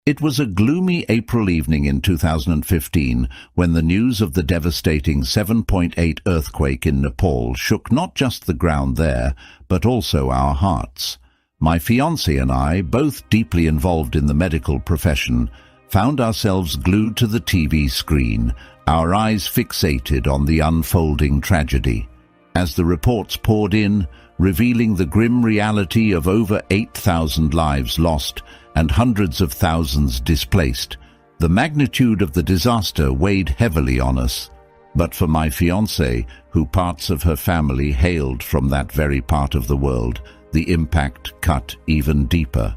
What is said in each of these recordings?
It was a gloomy April evening in 2015 when the news of the devastating 7.8 earthquake in Nepal shook not just the ground there, but also our hearts. My fiancé and I, both deeply involved in the medical profession, found ourselves glued to the TV screen, our eyes fixated on the unfolding tragedy. As the reports poured in, revealing the grim reality of over 8,000 lives lost and hundreds of thousands displaced, the magnitude of the disaster weighed heavily on us. But for my fiancée, who parts of her family hailed from that very part of the world, the impact cut even deeper.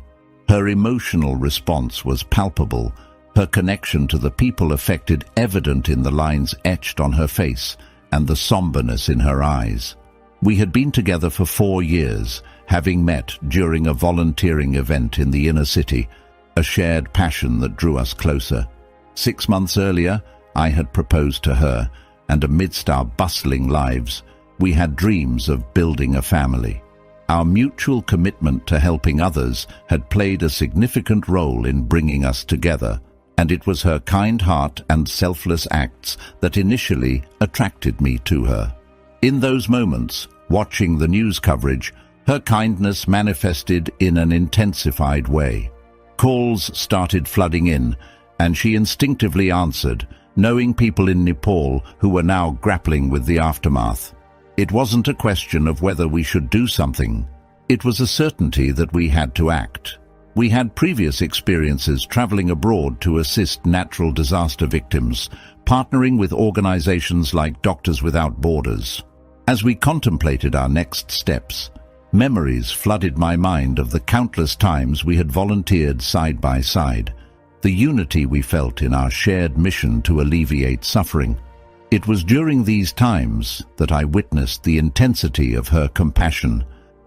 Her emotional response was palpable, her connection to the people affected evident in the lines etched on her face and the somberness in her eyes. We had been together for 4 years, having met during a volunteering event in the inner city, a shared passion that drew us closer. 6 months earlier, I had proposed to her, and amidst our bustling lives, we had dreams of building a family. Our mutual commitment to helping others had played a significant role in bringing us together, and it was her kind heart and selfless acts that initially attracted me to her. In those moments, watching the news coverage, her kindness manifested in an intensified way. Calls started flooding in, and she instinctively answered, knowing people in Nepal who were now grappling with the aftermath. It wasn't a question of whether we should do something. It was a certainty that we had to act. We had previous experiences traveling abroad to assist natural disaster victims, partnering with organizations like Doctors Without Borders. As we contemplated our next steps, memories flooded my mind of the countless times we had volunteered side by side, the unity we felt in our shared mission to alleviate suffering. It was during these times that I witnessed the intensity of her compassion,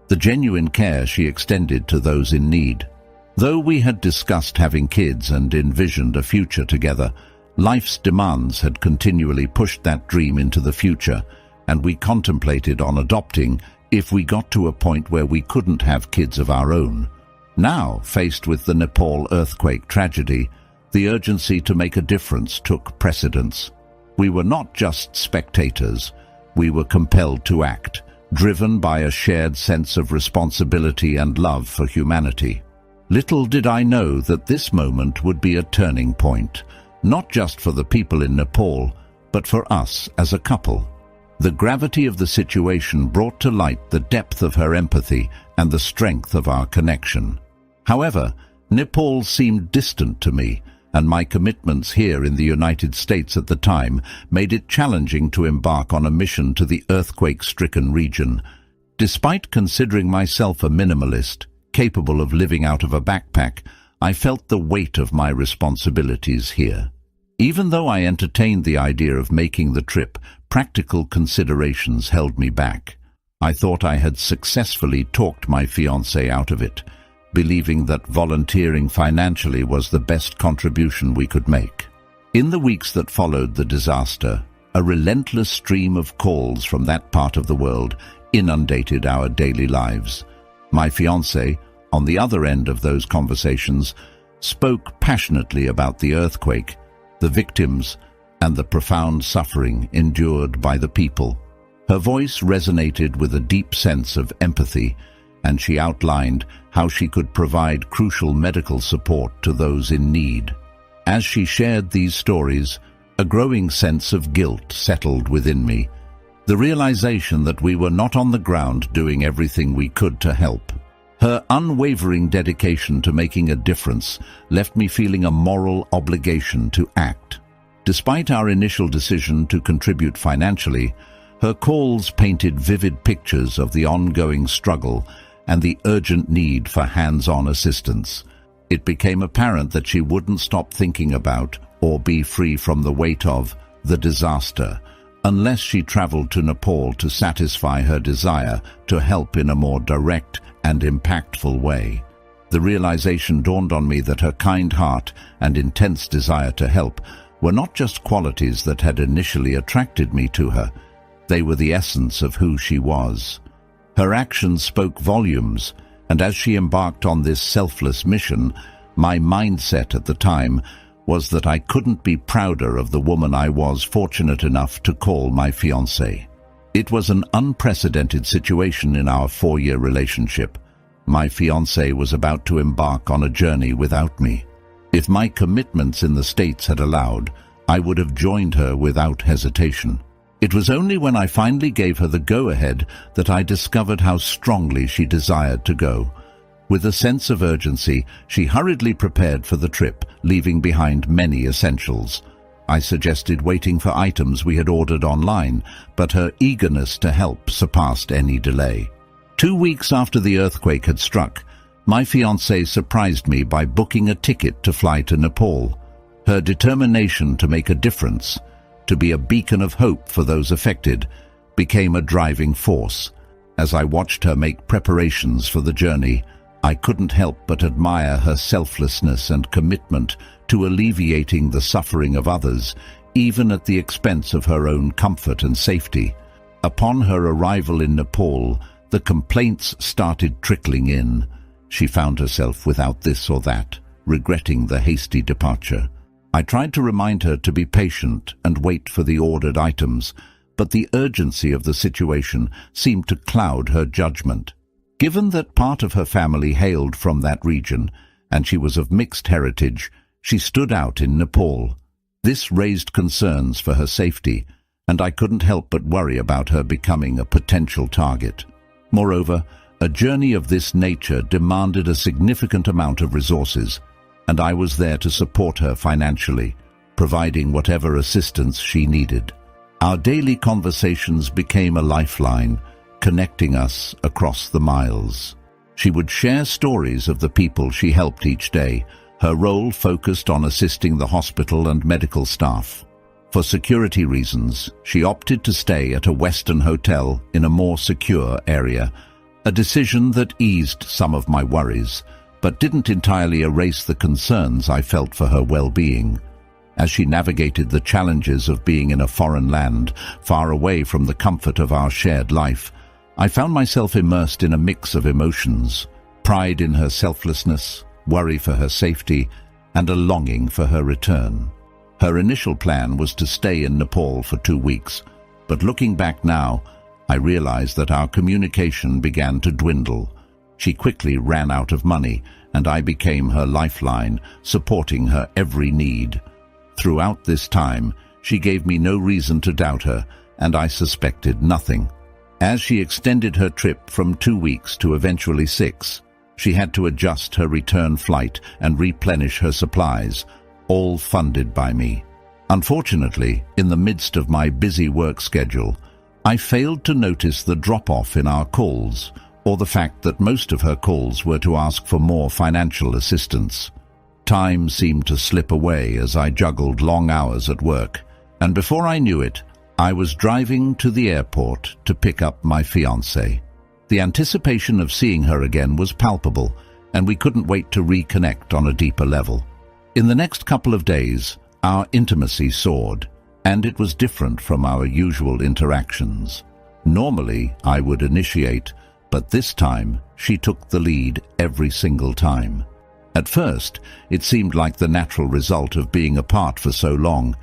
the genuine care she extended to those in need. Though we had discussed having kids and envisioned a future together, life's demands had continually pushed that dream into the future, and we contemplated on adopting if we got to a point where we couldn't have kids of our own. Now, faced with the Nepal earthquake tragedy, the urgency to make a difference took precedence. We were not just spectators, we were compelled to act, driven by a shared sense of responsibility and love for humanity. Little did I know that this moment would be a turning point, not just for the people in Nepal, but for us as a couple. The gravity of the situation brought to light the depth of her empathy and the strength of our connection. However, Nepal seemed distant to me, and my commitments here in the United States at the time made it challenging to embark on a mission to the earthquake-stricken region. Despite considering myself a minimalist, capable of living out of a backpack, I felt the weight of my responsibilities here. Even though I entertained the idea of making the trip, practical considerations held me back. I thought I had successfully talked my fiancé out of it, believing that volunteering financially was the best contribution we could make. In the weeks that followed the disaster, a relentless stream of calls from that part of the world inundated our daily lives. My fiancé, on the other end of those conversations, spoke passionately about the earthquake, the victims, and the profound suffering endured by the people. Her voice resonated with a deep sense of empathy, and she outlined how she could provide crucial medical support to those in need. As she shared these stories, a growing sense of guilt settled within me, the realization that we were not on the ground doing everything we could to help. Her unwavering dedication to making a difference left me feeling a moral obligation to act. Despite our initial decision to contribute financially, her calls painted vivid pictures of the ongoing struggle and the urgent need for hands-on assistance. It became apparent that she wouldn't stop thinking about or be free from the weight of the disaster unless she traveled to Nepal to satisfy her desire to help in a more direct and impactful way. The realization dawned on me that her kind heart and intense desire to help were not just qualities that had initially attracted me to her. They were the essence of who she was. Her actions spoke volumes, and as she embarked on this selfless mission, My mindset at the time was that I couldn't be prouder of the woman I was fortunate enough to call my fiancée. It was an unprecedented situation in our 4-year relationship. My fiancée was about to embark on a journey without me. If my commitments in the States had allowed, I would have joined her without hesitation. It was only when I finally gave her the go-ahead that I discovered how strongly she desired to go. With a sense of urgency, she hurriedly prepared for the trip, leaving behind many essentials. I suggested waiting for items we had ordered online, but her eagerness to help surpassed any delay. 2 weeks after the earthquake had struck, my fiancée surprised me by booking a ticket to fly to Nepal. Her determination to make a difference, to be a beacon of hope for those affected, became a driving force. As I watched her make preparations for the journey, I couldn't help but admire her selflessness and commitment to alleviating the suffering of others, even at the expense of her own comfort and safety. Upon her arrival in Nepal, the complaints started trickling in. She found herself without this or that, regretting the hasty departure. I tried to remind her to be patient and wait for the ordered items, but the urgency of the situation seemed to cloud her judgment. Given that part of her family hailed from that region, and she was of mixed heritage, she stood out in Nepal. This raised concerns for her safety, and I couldn't help but worry about her becoming a potential target. Moreover, a journey of this nature demanded a significant amount of resources, and I was there to support her financially, providing whatever assistance she needed. Our daily conversations became a lifeline, connecting us across the miles. She would share stories of the people she helped each day, her role focused on assisting the hospital and medical staff. For security reasons, she opted to stay at a Western hotel in a more secure area, a decision that eased some of my worries, but didn't entirely erase the concerns I felt for her well-being. As she navigated the challenges of being in a foreign land, far away from the comfort of our shared life, I found myself immersed in a mix of emotions: pride in her selflessness, worry for her safety, and a longing for her return. Her initial plan was to stay in Nepal for 2 weeks, but looking back now, I realized that our communication began to dwindle. She quickly ran out of money, and I became her lifeline, supporting her every need. Throughout this time, she gave me no reason to doubt her, and I suspected nothing. As she extended her trip from 2 weeks to eventually 6, she had to adjust her return flight and replenish her supplies, all funded by me. Unfortunately, in the midst of my busy work schedule, I failed to notice the drop-off in our calls, or the fact that most of her calls were to ask for more financial assistance. Time seemed to slip away as I juggled long hours at work, and before I knew it, I was driving to the airport to pick up my fiancée. The anticipation of seeing her again was palpable, and we couldn't wait to reconnect on a deeper level. In the next couple of days, our intimacy soared, and it was different from our usual interactions. Normally, I would initiate, but this time, she took the lead every single time. At first, it seemed like the natural result of being apart for so long.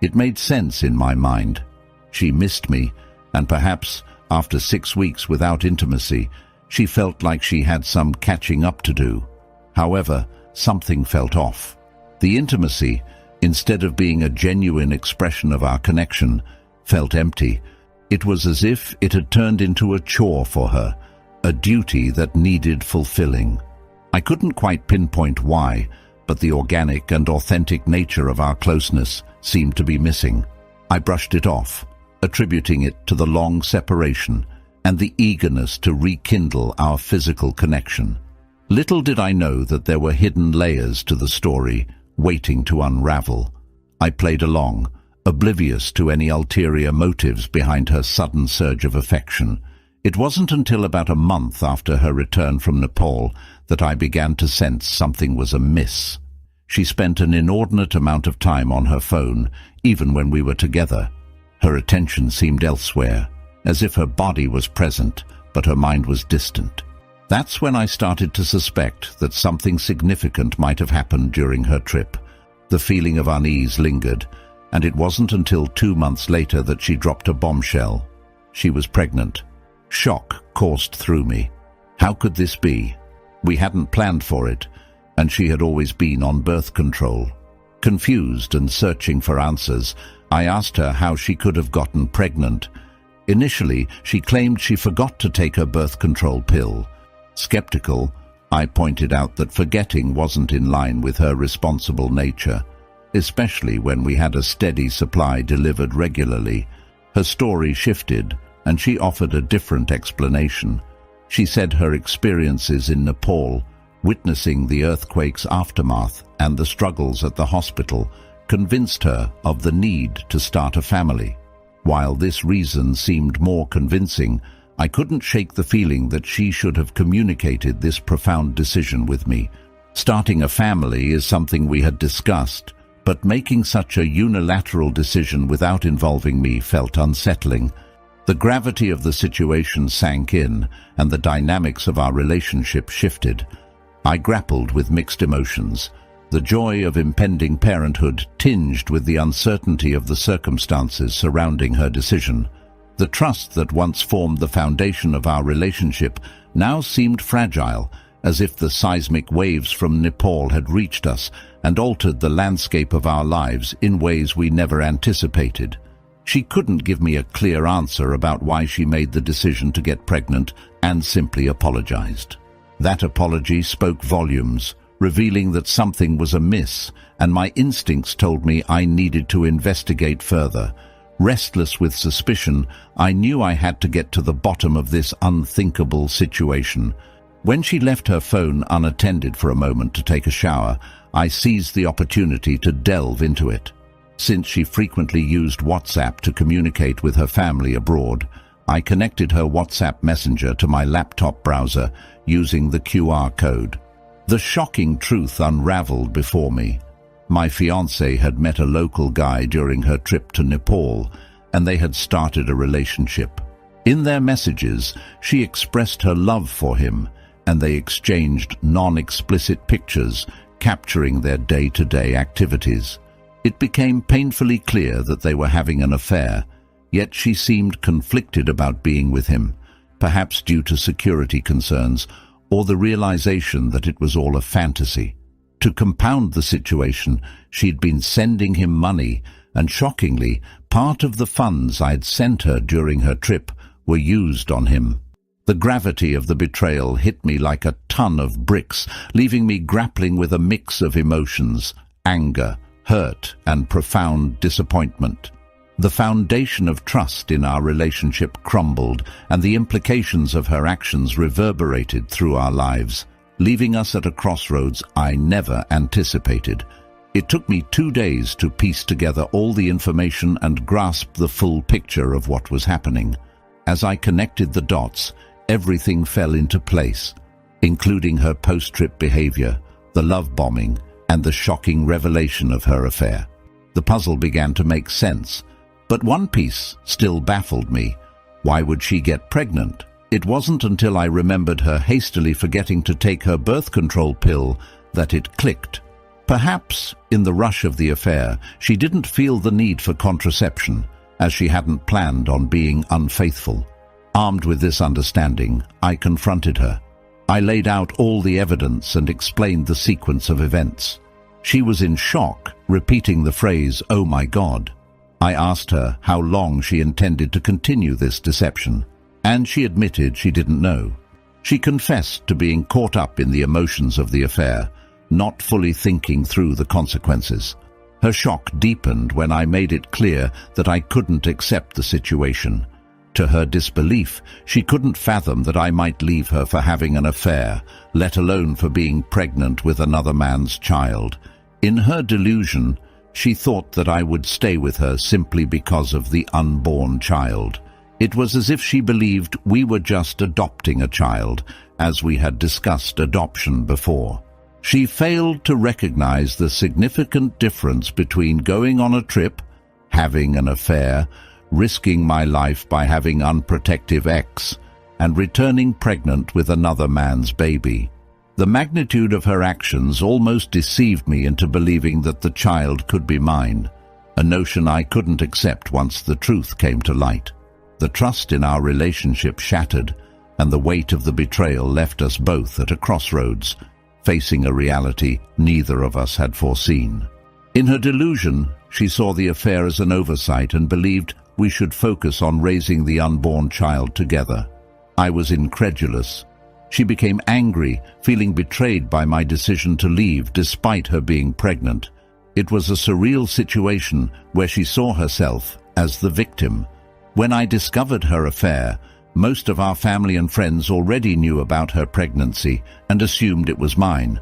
It made sense in my mind. She missed me, and perhaps, after 6 weeks without intimacy, she felt like she had some catching up to do. However, something felt off. The intimacy, instead of being a genuine expression of our connection, felt empty. It was as if it had turned into a chore for her, a duty that needed fulfilling. I couldn't quite pinpoint why, but the organic and authentic nature of our closeness seemed to be missing. I brushed it off, attributing it to the long separation and the eagerness to rekindle our physical connection. Little did I know that there were hidden layers to the story, waiting to unravel. I played along, oblivious to any ulterior motives behind her sudden surge of affection. It wasn't until about a month after her return from Nepal that I began to sense something was amiss. She spent an inordinate amount of time on her phone, even when we were together. Her attention seemed elsewhere, as if her body was present, but her mind was distant. That's when I started to suspect that something significant might have happened during her trip. The feeling of unease lingered, and it wasn't until 2 months later that she dropped a bombshell. She was pregnant. Shock coursed through me. How could this be? We hadn't planned for it, and she had always been on birth control. Confused and searching for answers, I asked her how she could have gotten pregnant. Initially, she claimed she forgot to take her birth control pill. Skeptical, I pointed out that forgetting wasn't in line with her responsible nature, especially when we had a steady supply delivered regularly. Her story shifted, and she offered a different explanation. She said her experiences in Nepal, witnessing the earthquake's aftermath and the struggles at the hospital, convinced her of the need to start a family. While this reason seemed more convincing, I couldn't shake the feeling that she should have communicated this profound decision with me. Starting a family is something we had discussed, but making such a unilateral decision without involving me felt unsettling. The gravity of the situation sank in, and the dynamics of our relationship shifted. I grappled with mixed emotions. The joy of impending parenthood tinged with the uncertainty of the circumstances surrounding her decision. The trust that once formed the foundation of our relationship now seemed fragile, as if the seismic waves from Nepal had reached us and altered the landscape of our lives in ways we never anticipated. She couldn't give me a clear answer about why she made the decision to get pregnant, and simply apologized. That apology spoke volumes, revealing that something was amiss, and my instincts told me I needed to investigate further. Restless with suspicion, I knew I had to get to the bottom of this unthinkable situation. When she left her phone unattended for a moment to take a shower, I seized the opportunity to delve into it. Since she frequently used WhatsApp to communicate with her family abroad, I connected her WhatsApp messenger to my laptop browser using the QR code. The shocking truth unraveled before me. My fiancée had met a local guy during her trip to Nepal, and they had started a relationship. In their messages, she expressed her love for him, and they exchanged non-explicit pictures capturing their day-to-day activities. It became painfully clear that they were having an affair, yet she seemed conflicted about being with him, perhaps due to security concerns or the realization that it was all a fantasy. To compound the situation, she'd been sending him money, and shockingly, part of the funds I'd sent her during her trip were used on him. The gravity of the betrayal hit me like a ton of bricks, leaving me grappling with a mix of emotions: anger, hurt, and profound disappointment. The foundation of trust in our relationship crumbled, and the implications of her actions reverberated through our lives, leaving us at a crossroads I never anticipated. It took me 2 days to piece together all the information and grasp the full picture of what was happening. As I connected the dots, everything fell into place, including her post-trip behavior, the love bombing, and the shocking revelation of her affair. The puzzle began to make sense, but one piece still baffled me. Why would she get pregnant? It wasn't until I remembered her hastily forgetting to take her birth control pill that it clicked. Perhaps, in the rush of the affair, she didn't feel the need for contraception, as she hadn't planned on being unfaithful. Armed with this understanding, I confronted her. I laid out all the evidence and explained the sequence of events. She was in shock, repeating the phrase, "Oh my God." I asked her how long she intended to continue this deception, and she admitted she didn't know. She confessed to being caught up in the emotions of the affair, not fully thinking through the consequences. Her shock deepened when I made it clear that I couldn't accept the situation. To her disbelief, she couldn't fathom that I might leave her for having an affair, let alone for being pregnant with another man's child. In her delusion, she thought that I would stay with her simply because of the unborn child. It was as if she believed we were just adopting a child, as we had discussed adoption before. She failed to recognize the significant difference between going on a trip, having an affair, risking my life by having unprotected sex, and returning pregnant with another man's baby. The magnitude of her actions almost deceived me into believing that the child could be mine, a notion I couldn't accept once the truth came to light. The trust in our relationship shattered, and the weight of the betrayal left us both at a crossroads, facing a reality neither of us had foreseen. In her delusion, she saw the affair as an oversight and believed we should focus on raising the unborn child together. I was incredulous. She became angry, feeling betrayed by my decision to leave despite her being pregnant. It was a surreal situation where she saw herself as the victim. When I discovered her affair, most of our family and friends already knew about her pregnancy and assumed it was mine.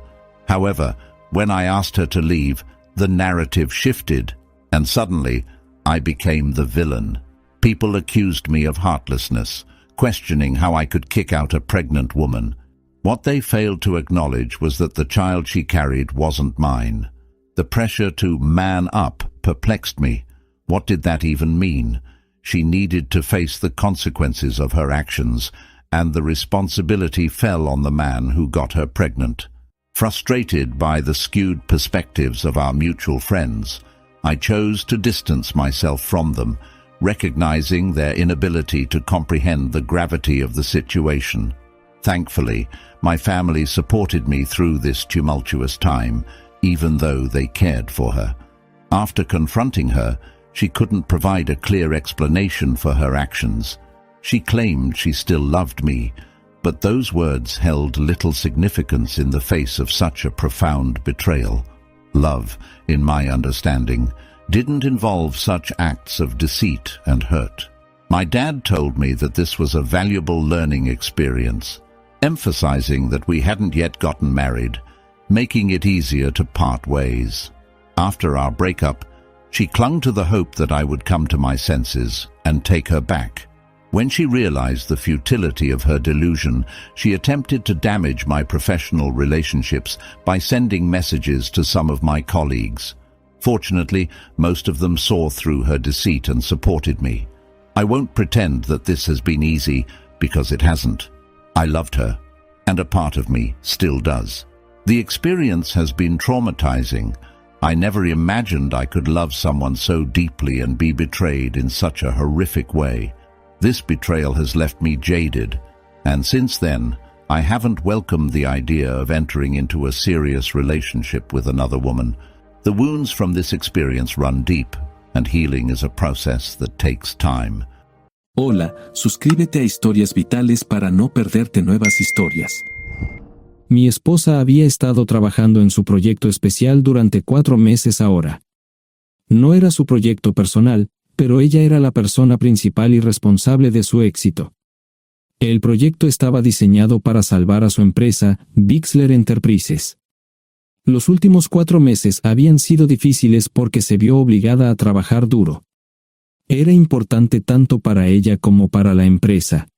However, when I asked her to leave, the narrative shifted, and suddenly I became the villain. People accused me of heartlessness, questioning how I could kick out a pregnant woman. What they failed to acknowledge was that the child she carried wasn't mine. The pressure to man up perplexed me. What did that even mean? She needed to face the consequences of her actions, and the responsibility fell on the man who got her pregnant. Frustrated by the skewed perspectives of our mutual friends, I chose to distance myself from them, recognizing their inability to comprehend the gravity of the situation. Thankfully, my family supported me through this tumultuous time, even though they cared for her. After confronting her, she couldn't provide a clear explanation for her actions. She claimed she still loved me, but those words held little significance in the face of such a profound betrayal. Love, in my understanding, didn't involve such acts of deceit and hurt. My dad told me that this was a valuable learning experience, emphasizing that we hadn't yet gotten married, making it easier to part ways. After our breakup, she clung to the hope that I would come to my senses and take her back. When she realized the futility of her delusion, she attempted to damage my professional relationships by sending messages to some of my colleagues. Fortunately, most of them saw through her deceit and supported me. I won't pretend that this has been easy, because it hasn't. I loved her, and a part of me still does. The experience has been traumatizing. I never imagined I could love someone so deeply and be betrayed in such a horrific way. This betrayal has left me jaded, and since then, I haven't welcomed the idea of entering into a serious relationship with another woman. The wounds from this experience run deep, and healing is a process that takes time. Hola, suscríbete a Historias Vitales para no perderte nuevas historias. Mi esposa había estado trabajando en su proyecto especial durante 4 meses ahora. No era su proyecto personal, pero ella era la persona principal y responsable de su éxito. El proyecto estaba diseñado para salvar a su empresa, Bixler Enterprises. Los últimos 4 meses habían sido difíciles porque se vio obligada a trabajar duro. Era importante tanto para ella como para la empresa.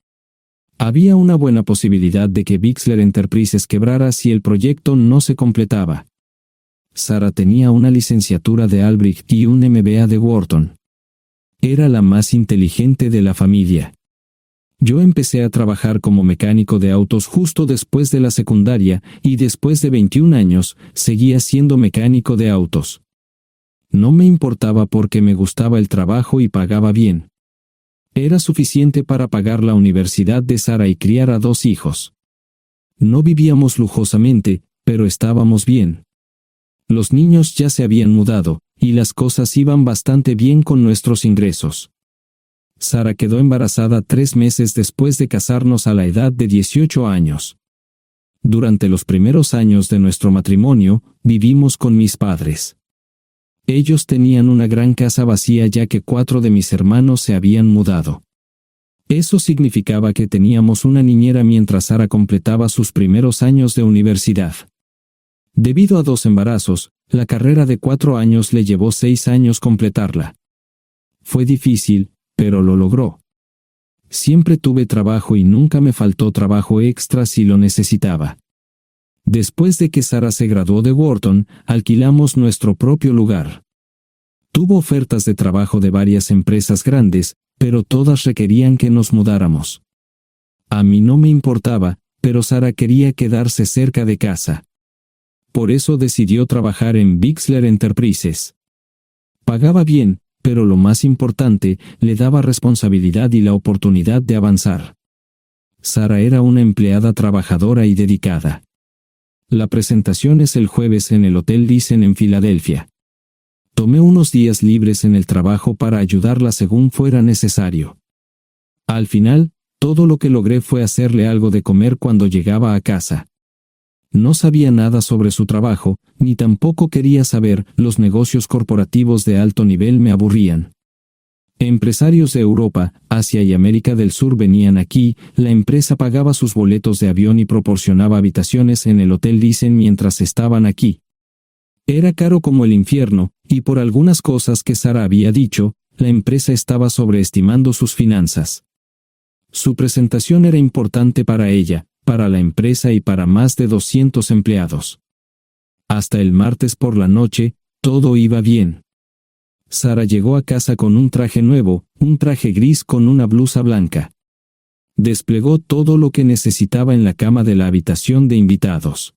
Había una buena posibilidad de que Bixler Enterprises quebrara si el proyecto no se completaba. Sara tenía una licenciatura de Albrecht y un MBA de Wharton. Era la más inteligente de la familia. Yo empecé a trabajar como mecánico de autos justo después de la secundaria y después de 21 años seguía siendo mecánico de autos. No me importaba porque me gustaba el trabajo y pagaba bien. Era suficiente para pagar la universidad de Sara y criar a 2 hijos. No vivíamos lujosamente, pero estábamos bien. Los niños ya se habían mudado, y las cosas iban bastante bien con nuestros ingresos. Sara quedó embarazada 3 meses después de casarnos a la edad de 18 años. Durante los primeros años de nuestro matrimonio, vivimos con mis padres. Ellos tenían una gran casa vacía ya que 4 de mis hermanos se habían mudado. Eso significaba que teníamos una niñera mientras Sara completaba sus primeros años de universidad. Debido a 2 embarazos, la carrera de 4 años le llevó 6 años completarla. Fue difícil, pero lo logró. Siempre tuve trabajo y nunca me faltó trabajo extra si lo necesitaba. Después de que Sara se graduó de Wharton, alquilamos nuestro propio lugar. Tuvo ofertas de trabajo de varias empresas grandes, pero todas requerían que nos mudáramos. A mí no me importaba, pero Sara quería quedarse cerca de casa. Por eso decidió trabajar en Bixler Enterprises. Pagaba bien, pero lo más importante, le daba responsabilidad y la oportunidad de avanzar. Sara era una empleada trabajadora y dedicada. La presentación es el jueves en el Hotel Thyssen en Filadelfia. Tomé unos días libres en el trabajo para ayudarla según fuera necesario. Al final, todo lo que logré fue hacerle algo de comer cuando llegaba a casa. No sabía nada sobre su trabajo, ni tampoco quería saber. Los negocios corporativos de alto nivel me aburrían. Empresarios de Europa, Asia y América del Sur venían aquí, la empresa pagaba sus boletos de avión y proporcionaba habitaciones en el Hotel Thyssen mientras estaban aquí. Era caro como el infierno, y por algunas cosas que Sara había dicho, la empresa estaba sobreestimando sus finanzas. Su presentación era importante para ella, para la empresa y para más de 200 empleados. Hasta el martes por la noche, todo iba bien. Sara llegó a casa con un traje nuevo, un traje gris con una blusa blanca. Desplegó todo lo que necesitaba en la cama de la habitación de invitados.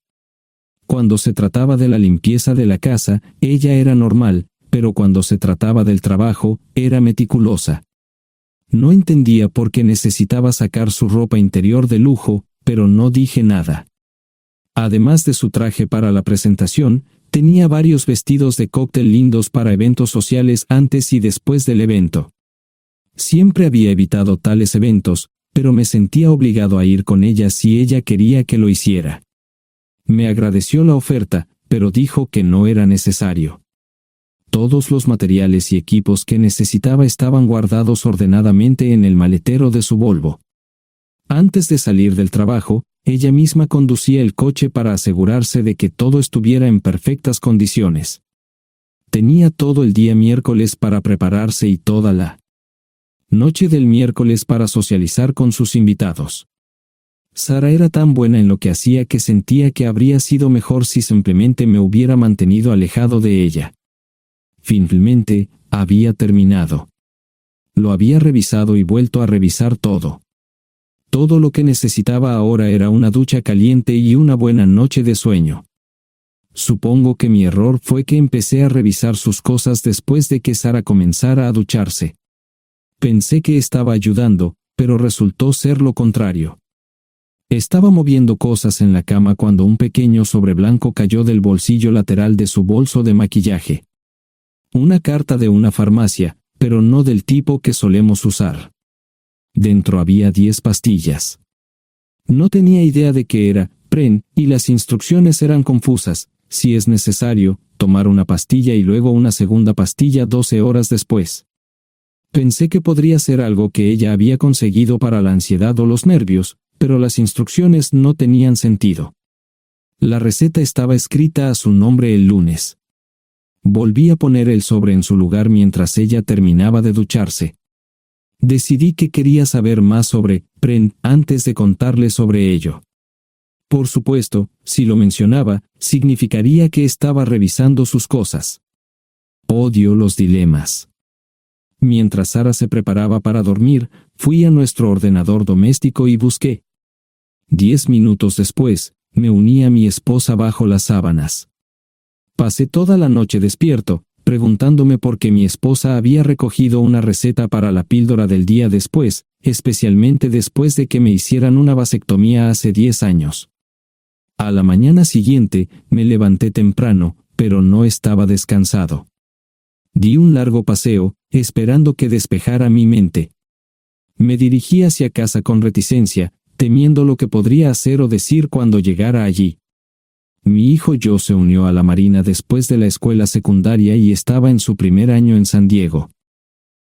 Cuando se trataba de la limpieza de la casa, ella era normal, pero cuando se trataba del trabajo, era meticulosa. No entendía por qué necesitaba sacar su ropa interior de lujo, pero no dije nada. Además de su traje para la presentación, tenía varios vestidos de cóctel lindos para eventos sociales antes y después del evento. Siempre había evitado tales eventos, pero me sentía obligado a ir con ella si ella quería que lo hiciera. Me agradeció la oferta, pero dijo que no era necesario. Todos los materiales y equipos que necesitaba estaban guardados ordenadamente en el maletero de su Volvo. Antes de salir del trabajo, ella misma conducía el coche para asegurarse de que todo estuviera en perfectas condiciones. Tenía todo el día miércoles para prepararse y toda la noche del miércoles para socializar con sus invitados. Sara era tan buena en lo que hacía que sentía que habría sido mejor si simplemente me hubiera mantenido alejado de ella. Finalmente, había terminado. Lo había revisado y vuelto a revisar todo. Todo lo que necesitaba ahora era una ducha caliente y una buena noche de sueño. Supongo que mi error fue que empecé a revisar sus cosas después de que Sara comenzara a ducharse. Pensé que estaba ayudando, pero resultó ser lo contrario. Estaba moviendo cosas en la cama cuando un pequeño sobre blanco cayó del bolsillo lateral de su bolso de maquillaje. Una carta de una farmacia, pero no del tipo que solemos usar. Dentro había 10 pastillas. No tenía idea de qué era, Pren, y las instrucciones eran confusas. Si es necesario, tomar una pastilla y luego una segunda pastilla 12 horas después. Pensé que podría ser algo que ella había conseguido para la ansiedad o los nervios, pero las instrucciones no tenían sentido. La receta estaba escrita a su nombre el lunes. Volví a poner el sobre en su lugar mientras ella terminaba de ducharse. Decidí que quería saber más sobre Pren antes de contarle sobre ello. Por supuesto, si lo mencionaba, significaría que estaba revisando sus cosas. Odio los dilemas. Mientras Sara se preparaba para dormir, fui a nuestro ordenador doméstico y busqué. 10 minutos después, me uní a mi esposa bajo las sábanas. Pasé toda la noche despierto, preguntándome por qué mi esposa había recogido una receta para la píldora del día después, especialmente después de que me hicieran una vasectomía hace 10 años. A la mañana siguiente, me levanté temprano, pero no estaba descansado. Di un largo paseo, esperando que despejara mi mente. Me dirigí hacia casa con reticencia, temiendo lo que podría hacer o decir cuando llegara allí. Mi hijo Joe se unió a la Marina después de la escuela secundaria y estaba en su primer año en San Diego.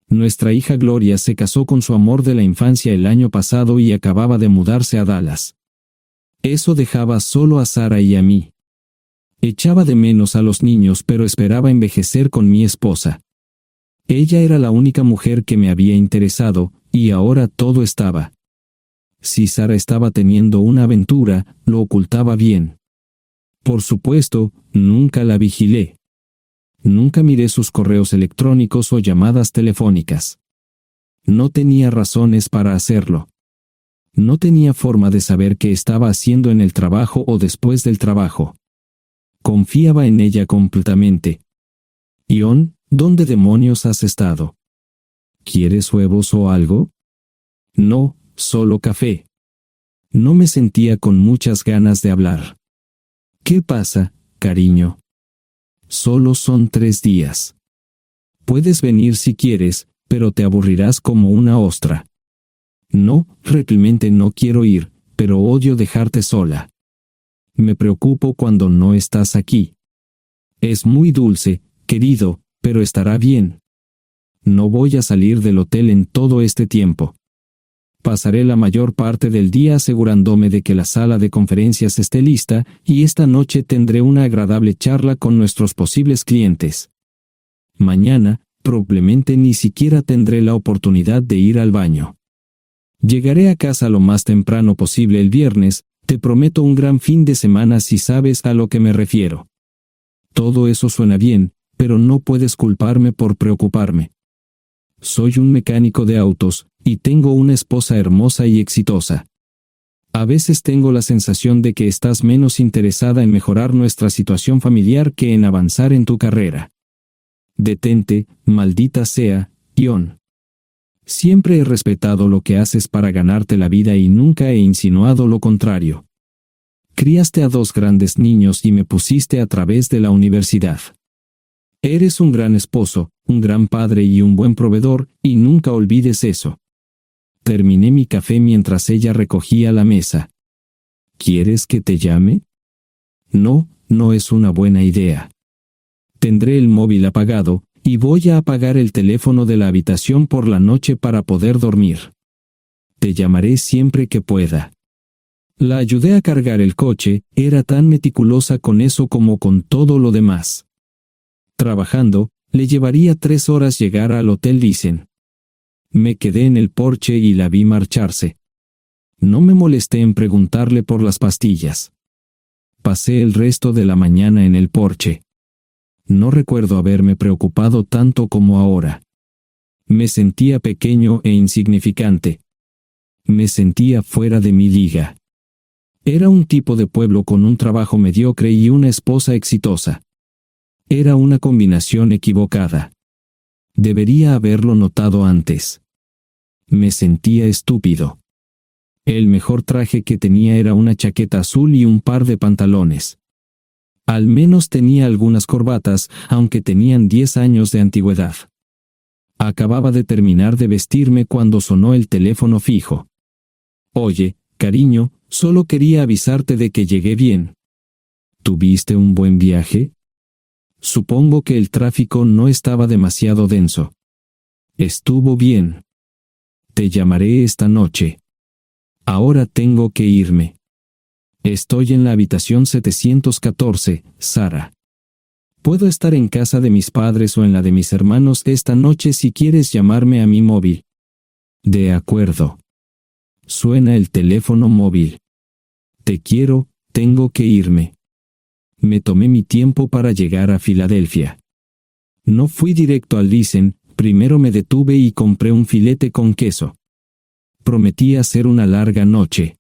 Nuestra hija Gloria se casó con su amor de la infancia el año pasado y acababa de mudarse a Dallas. Eso dejaba solo a Sara y a mí. Echaba de menos a los niños, pero esperaba envejecer con mi esposa. Ella era la única mujer que me había interesado, y ahora todo estaba. Si Sara estaba teniendo una aventura, lo ocultaba bien. Por supuesto, nunca la vigilé. Nunca miré sus correos electrónicos o llamadas telefónicas. No tenía razones para hacerlo. No tenía forma de saber qué estaba haciendo en el trabajo o después del trabajo. Confiaba en ella completamente. Ion, ¿dónde demonios has estado? ¿Quieres huevos o algo? No, solo café. No me sentía con muchas ganas de hablar. ¿Qué pasa, cariño? Solo son 3 días. Puedes venir si quieres, pero te aburrirás como una ostra. No, realmente no quiero ir, pero odio dejarte sola. Me preocupo cuando no estás aquí. Es muy dulce, querido, pero estará bien. No voy a salir del hotel en todo este tiempo. Pasaré la mayor parte del día asegurándome de que la sala de conferencias esté lista, y esta noche tendré una agradable charla con nuestros posibles clientes. Mañana, probablemente ni siquiera tendré la oportunidad de ir al baño. Llegaré a casa lo más temprano posible el viernes, te prometo un gran fin de semana si sabes a lo que me refiero. Todo eso suena bien, pero no puedes culparme por preocuparme. Soy un mecánico de autos, y tengo una esposa hermosa y exitosa. A veces tengo la sensación de que estás menos interesada en mejorar nuestra situación familiar que en avanzar en tu carrera. Detente, maldita sea, Ion. Siempre he respetado lo que haces para ganarte la vida y nunca he insinuado lo contrario. Criaste a 2 grandes niños y me pusiste a través de la universidad. Eres un gran esposo, un gran padre y un buen proveedor, y nunca olvides eso. Terminé mi café mientras ella recogía la mesa. ¿Quieres que te llame? No, no es una buena idea. Tendré el móvil apagado, y voy a apagar el teléfono de la habitación por la noche para poder dormir. Te llamaré siempre que pueda. La ayudé a cargar el coche, era tan meticulosa con eso como con todo lo demás. Trabajando, le llevaría 3 horas llegar al Hotel Thyssen. Me quedé en el porche y la vi marcharse. No me molesté en preguntarle por las pastillas. Pasé el resto de la mañana en el porche. No recuerdo haberme preocupado tanto como ahora. Me sentía pequeño e insignificante. Me sentía fuera de mi liga. Era un tipo de pueblo con un trabajo mediocre y una esposa exitosa. Era una combinación equivocada. Debería haberlo notado antes. Me sentía estúpido. El mejor traje que tenía era una chaqueta azul y un par de pantalones. Al menos tenía algunas corbatas, aunque tenían 10 años de antigüedad. Acababa de terminar de vestirme cuando sonó el teléfono fijo. Oye, cariño, solo quería avisarte de que llegué bien. ¿Tuviste un buen viaje? Supongo que el tráfico no estaba demasiado denso. Estuvo bien. Te llamaré esta noche. Ahora tengo que irme. Estoy en la habitación 714, Sara. Puedo estar en casa de mis padres o en la de mis hermanos esta noche si quieres llamarme a mi móvil. De acuerdo. Suena el teléfono móvil. Te quiero, tengo que irme. Me tomé mi tiempo para llegar a Filadelfia. No fui directo al Thyssen, primero me detuve y compré un filete con queso. Prometí hacer una larga noche.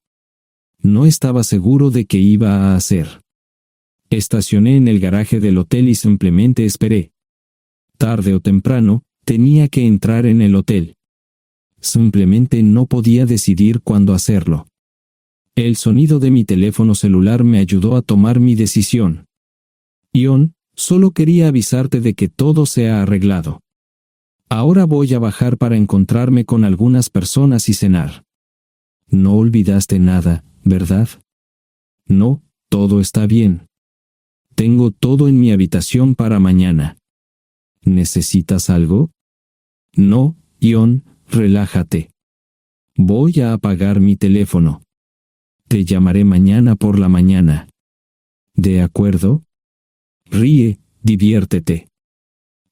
No estaba seguro de qué iba a hacer. Estacioné en el garaje del hotel y simplemente esperé. Tarde o temprano, tenía que entrar en el hotel. Simplemente no podía decidir cuándo hacerlo. El sonido de mi teléfono celular me ayudó a tomar mi decisión. Ion, solo quería avisarte de que todo se ha arreglado. Ahora voy a bajar para encontrarme con algunas personas y cenar. No olvidaste nada, ¿verdad? No, todo está bien. Tengo todo en mi habitación para mañana. ¿Necesitas algo? No, Ion, relájate. Voy a apagar mi teléfono. Te llamaré mañana por la mañana. ¿De acuerdo? Ríe, diviértete.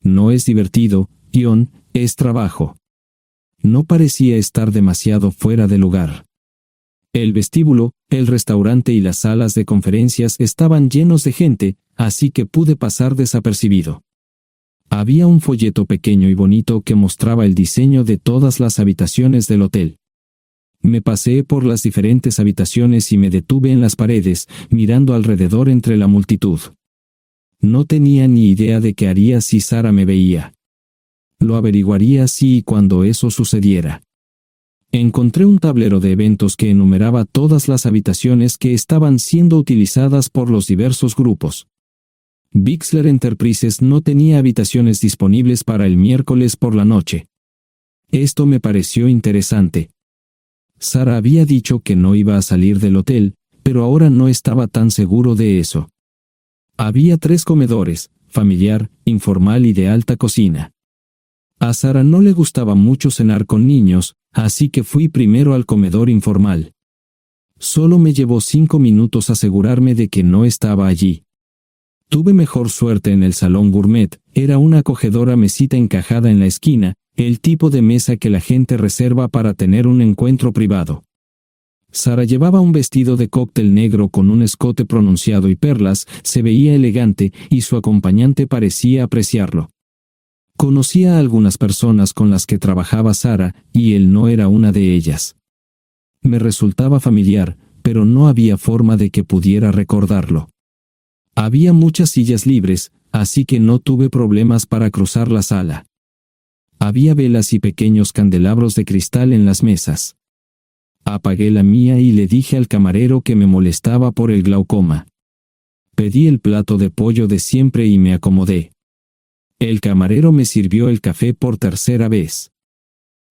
No es divertido, Ion, es trabajo. No parecía estar demasiado fuera de lugar. El vestíbulo, el restaurante y las salas de conferencias estaban llenos de gente, así que pude pasar desapercibido. Había un folleto pequeño y bonito que mostraba el diseño de todas las habitaciones del hotel. Me paseé por las diferentes habitaciones y me detuve en las paredes, mirando alrededor entre la multitud. No tenía ni idea de qué haría si Sara me veía. Lo averiguaría si y cuando eso sucediera. Encontré un tablero de eventos que enumeraba todas las habitaciones que estaban siendo utilizadas por los diversos grupos. Bixler Enterprises no tenía habitaciones disponibles para el miércoles por la noche. Esto me pareció interesante. Sara había dicho que no iba a salir del hotel, pero ahora no estaba tan seguro de eso. Había 3 comedores, familiar, informal y de alta cocina. A Sara no le gustaba mucho cenar con niños, así que fui primero al comedor informal. Solo me llevó 5 minutos asegurarme de que no estaba allí. Tuve mejor suerte en el salón gourmet, era una acogedora mesita encajada en la esquina, el tipo de mesa que la gente reserva para tener un encuentro privado. Sara llevaba un vestido de cóctel negro con un escote pronunciado y perlas, se veía elegante y su acompañante parecía apreciarlo. Conocía a algunas personas con las que trabajaba Sara, y él no era una de ellas. Me resultaba familiar, pero no había forma de que pudiera recordarlo. Había muchas sillas libres, así que no tuve problemas para cruzar la sala. Había velas y pequeños candelabros de cristal en las mesas. Apagué la mía y le dije al camarero que me molestaba por el glaucoma. Pedí el plato de pollo de siempre y me acomodé. El camarero me sirvió el café por tercera vez.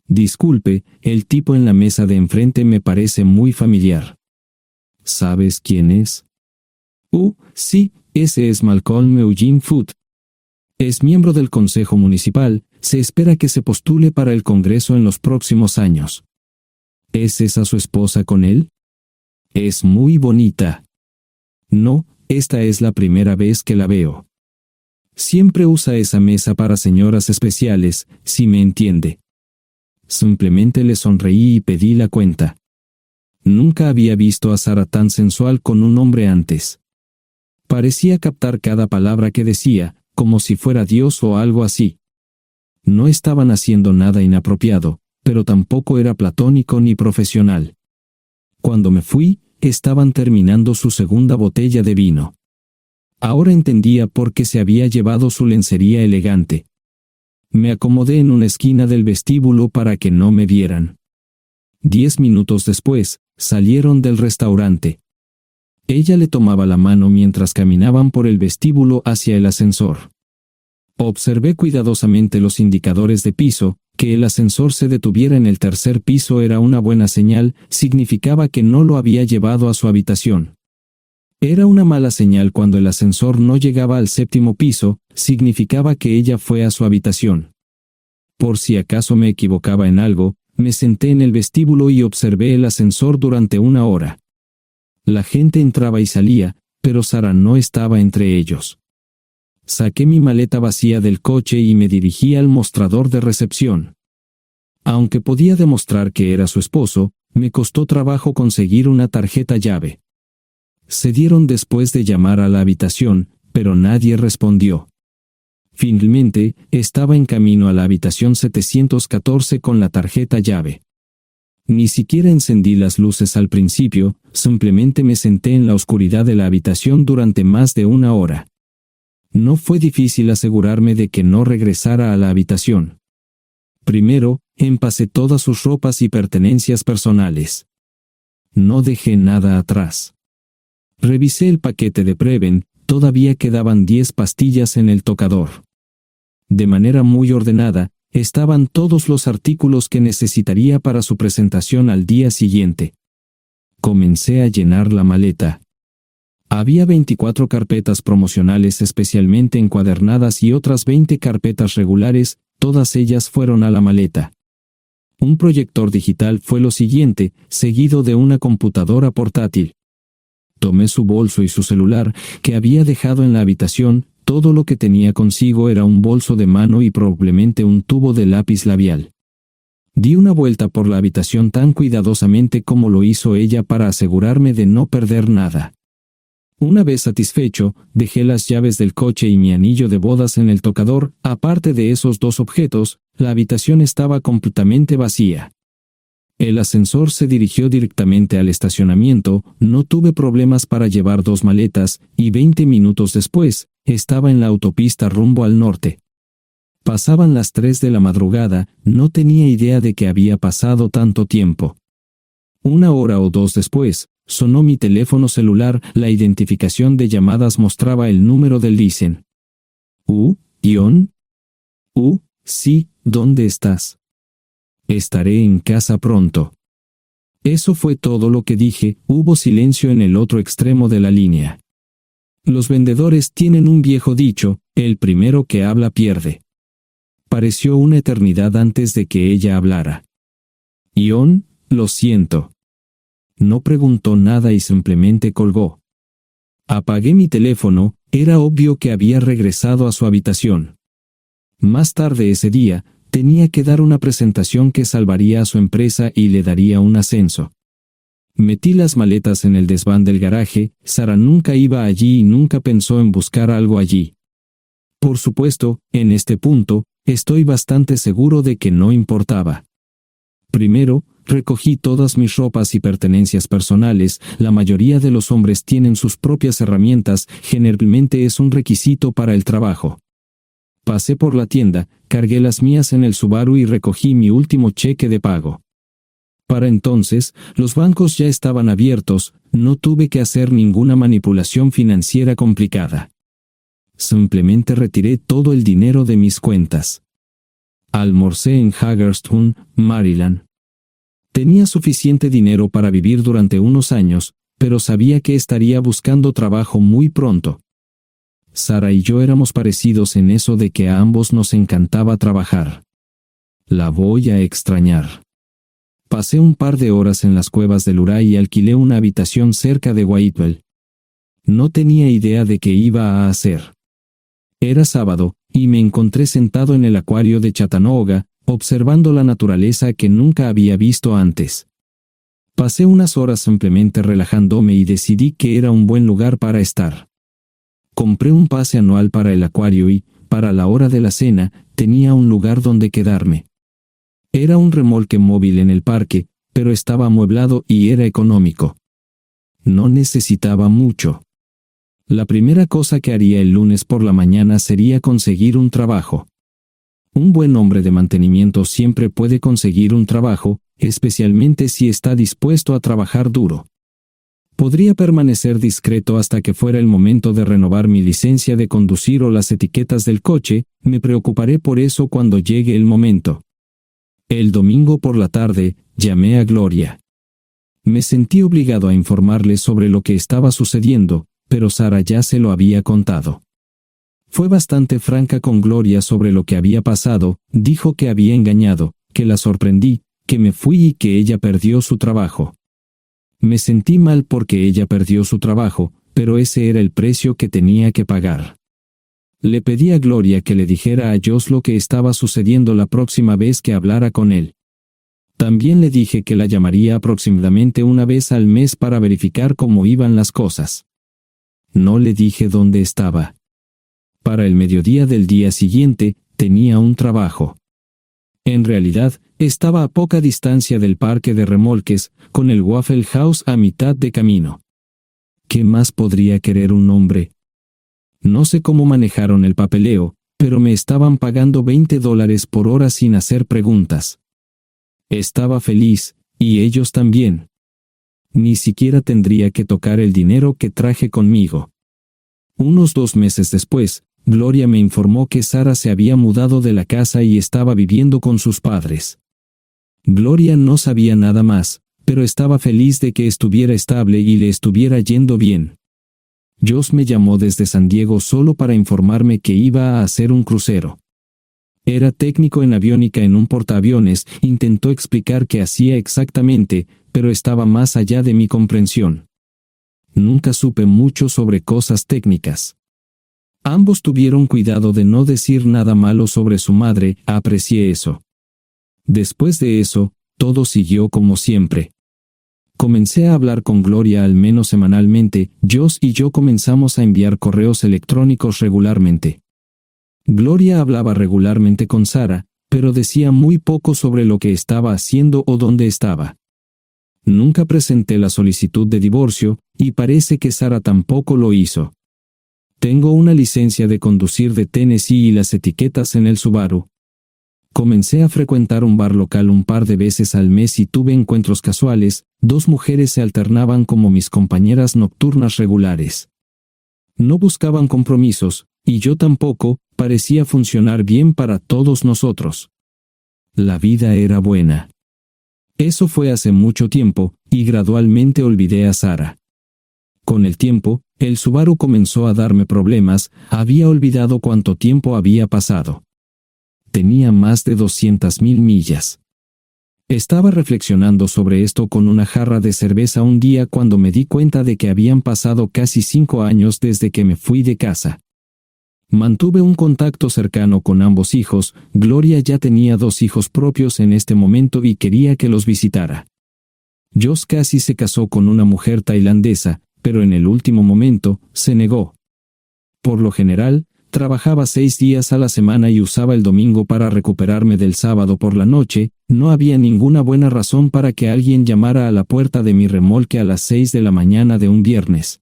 Disculpe, el tipo en la mesa de enfrente me parece muy familiar. ¿Sabes quién es? Sí, ese es Malcolm Eugene Foote. Es miembro del Consejo Municipal, se espera que se postule para el Congreso en los próximos años. ¿Es esa su esposa con él? Es muy bonita. No, esta es la primera vez que la veo. Siempre usa esa mesa para señoras especiales, si me entiende. Simplemente le sonreí y pedí la cuenta. Nunca había visto a Sara tan sensual con un hombre antes. Parecía captar cada palabra que decía, como si fuera Dios o algo así. No estaban haciendo nada inapropiado, pero tampoco era platónico ni profesional. Cuando me fui, estaban terminando su segunda botella de vino. Ahora entendía por qué se había llevado su lencería elegante. Me acomodé en una esquina del vestíbulo para que no me vieran. 10 minutos después, salieron del restaurante. Ella le tomaba la mano mientras caminaban por el vestíbulo hacia el ascensor. Observé cuidadosamente los indicadores de piso. Que el ascensor se detuviera en el tercer piso era una buena señal, significaba que no lo había llevado a su habitación. Era una mala señal cuando el ascensor no llegaba al 7º piso, significaba que ella fue a su habitación. Por si acaso me equivocaba en algo, me senté en el vestíbulo y observé el ascensor durante 1 hora. La gente entraba y salía, pero Sara no estaba entre ellos. Saqué mi maleta vacía del coche y me dirigí al mostrador de recepción. Aunque podía demostrar que era su esposo, me costó trabajo conseguir una tarjeta llave. Se dieron después de llamar a la habitación, pero nadie respondió. Finalmente, estaba en camino a la habitación 714 con la tarjeta llave. Ni siquiera encendí las luces al principio, simplemente me senté en la oscuridad de la habitación durante más de 1 hora. No fue difícil asegurarme de que no regresara a la habitación. Primero, empacé todas sus ropas y pertenencias personales. No dejé nada atrás. Revisé el paquete de Prevent, todavía quedaban 10 pastillas en el tocador. De manera muy ordenada, estaban todos los artículos que necesitaría para su presentación al día siguiente. Comencé a llenar la maleta. Había 24 carpetas promocionales especialmente encuadernadas y otras 20 carpetas regulares, todas ellas fueron a la maleta. Un proyector digital fue lo siguiente, seguido de una computadora portátil. Tomé su bolso y su celular, que había dejado en la habitación. Todo lo que tenía consigo era un bolso de mano y probablemente un tubo de lápiz labial. Di una vuelta por la habitación tan cuidadosamente como lo hizo ella para asegurarme de no perder nada. Una vez satisfecho, dejé las llaves del coche y mi anillo de bodas en el tocador. Aparte de esos 2 objetos, la habitación estaba completamente vacía. El ascensor se dirigió directamente al estacionamiento, no tuve problemas para llevar 2 maletas, y 20 minutos después, estaba en la autopista rumbo al norte. Pasaban las 3 de la madrugada, no tenía idea de que había pasado tanto tiempo. 1 hora o 2 después, sonó mi teléfono celular, la identificación de llamadas mostraba el número del Listen. ¿Ion? Sí, ¿dónde estás? Estaré en casa pronto. Eso fue todo lo que dije, hubo silencio en el otro extremo de la línea. Los vendedores tienen un viejo dicho, el primero que habla pierde. Pareció una eternidad antes de que ella hablara. Ion, lo siento. No preguntó nada y simplemente colgó. Apagué mi teléfono, era obvio que había regresado a su habitación. Más tarde ese día, tenía que dar una presentación que salvaría a su empresa y le daría un ascenso. Metí las maletas en el desván del garaje, Sara nunca iba allí y nunca pensó en buscar algo allí. Por supuesto, en este punto, estoy bastante seguro de que no importaba. Primero, recogí todas mis ropas y pertenencias personales, la mayoría de los hombres tienen sus propias herramientas, generalmente es un requisito para el trabajo. Pasé por la tienda, cargué las mías en el Subaru y recogí mi último cheque de pago. Para entonces, los bancos ya estaban abiertos, no tuve que hacer ninguna manipulación financiera complicada. Simplemente retiré todo el dinero de mis cuentas. Almorcé en Hagerstown, Maryland. Tenía suficiente dinero para vivir durante unos años, pero sabía que estaría buscando trabajo muy pronto. Sara y yo éramos parecidos en eso de que a ambos nos encantaba trabajar. La voy a extrañar. Pasé un par de horas en las cuevas del Uray y alquilé una habitación cerca de Whitewell. No tenía idea de qué iba a hacer. Era sábado, y me encontré sentado en el acuario de Chattanooga, observando la naturaleza que nunca había visto antes. Pasé unas horas simplemente relajándome y decidí que era un buen lugar para estar. Compré un pase anual para el acuario y, para la hora de la cena, tenía un lugar donde quedarme. Era un remolque móvil en el parque, pero estaba amueblado y era económico. No necesitaba mucho. La primera cosa que haría el lunes por la mañana sería conseguir un trabajo. Un buen hombre de mantenimiento siempre puede conseguir un trabajo, especialmente si está dispuesto a trabajar duro. Podría permanecer discreto hasta que fuera el momento de renovar mi licencia de conducir o las etiquetas del coche, me preocuparé por eso cuando llegue el momento. El domingo por la tarde, llamé a Gloria. Me sentí obligado a informarle sobre lo que estaba sucediendo, pero Sara ya se lo había contado. Fue bastante franca con Gloria sobre lo que había pasado, dijo que había engañado, que la sorprendí, que me fui y que ella perdió su trabajo. Me sentí mal porque ella perdió su trabajo, pero ese era el precio que tenía que pagar. Le pedí a Gloria que le dijera a Josh lo que estaba sucediendo la próxima vez que hablara con él. También le dije que la llamaría aproximadamente una vez al mes para verificar cómo iban las cosas. No le dije dónde estaba. Para el mediodía del día siguiente, tenía un trabajo. En realidad, estaba a poca distancia del parque de remolques, con el Waffle House a mitad de camino. ¿Qué más podría querer un hombre? No sé cómo manejaron el papeleo, pero me estaban pagando $20 por hora sin hacer preguntas. Estaba feliz, y ellos también. Ni siquiera tendría que tocar el dinero que traje conmigo. Unos 2 meses después, Gloria me informó que Sara se había mudado de la casa y estaba viviendo con sus padres. Gloria no sabía nada más, pero estaba feliz de que estuviera estable y le estuviera yendo bien. Josh me llamó desde San Diego solo para informarme que iba a hacer un crucero. Era técnico en aviónica en un portaaviones, intentó explicar qué hacía exactamente, pero estaba más allá de mi comprensión. Nunca supe mucho sobre cosas técnicas. Ambos tuvieron cuidado de no decir nada malo sobre su madre, aprecié eso. Después de eso, todo siguió como siempre. Comencé a hablar con Gloria al menos semanalmente, Josh y yo comenzamos a enviar correos electrónicos regularmente. Gloria hablaba regularmente con Sara, pero decía muy poco sobre lo que estaba haciendo o dónde estaba. Nunca presenté la solicitud de divorcio, y parece que Sara tampoco lo hizo. Tengo una licencia de conducir de Tennessee y las etiquetas en el Subaru. Comencé a frecuentar un bar local un par de veces al mes y tuve encuentros casuales. 2 mujeres se alternaban como mis compañeras nocturnas regulares. No buscaban compromisos, y yo tampoco. Parecía funcionar bien para todos nosotros. La vida era buena. Eso fue hace mucho tiempo, y gradualmente olvidé a Sara. Con el tiempo, el Subaru comenzó a darme problemas. Había olvidado cuánto tiempo había pasado. Tenía más de 200.000 millas. Estaba reflexionando sobre esto con una jarra de cerveza un día cuando me di cuenta de que habían pasado casi 5 años desde que me fui de casa. Mantuve un contacto cercano con ambos hijos. Gloria ya tenía 2 hijos propios en este momento y quería que los visitara. Josh casi se casó con una mujer tailandesa, pero en el último momento, se negó. Por lo general, trabajaba 6 días a la semana y usaba el domingo para recuperarme del sábado por la noche. No había ninguna buena razón para que alguien llamara a la puerta de mi remolque a las 6 de la mañana de un viernes.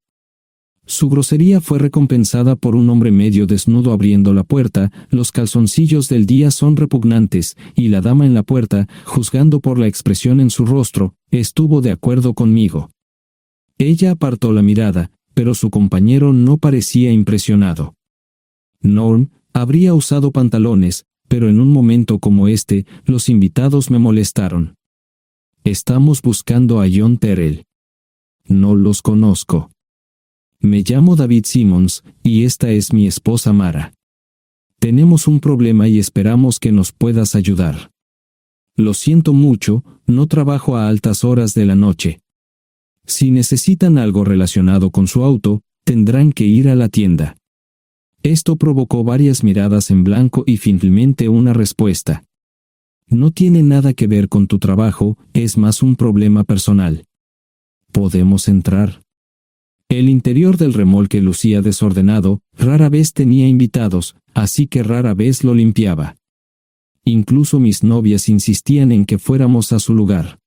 Su grosería fue recompensada por un hombre medio desnudo abriendo la puerta. Los calzoncillos del día son repugnantes, y la dama en la puerta, juzgando por la expresión en su rostro, estuvo de acuerdo conmigo. Ella apartó la mirada, pero su compañero no parecía impresionado. Norm habría usado pantalones, pero en un momento como este, los invitados me molestaron. Estamos buscando a John Terrell. No los conozco. Me llamo David Simmons, y esta es mi esposa Mara. Tenemos un problema y esperamos que nos puedas ayudar. Lo siento mucho, no trabajo a altas horas de la noche. Si necesitan algo relacionado con su auto, tendrán que ir a la tienda. Esto provocó varias miradas en blanco y finalmente una respuesta. No tiene nada que ver con tu trabajo, es más un problema personal. ¿Podemos entrar? El interior del remolque lucía desordenado. Rara vez tenía invitados, así que rara vez lo limpiaba. Incluso mis novias insistían en que fuéramos a su lugar.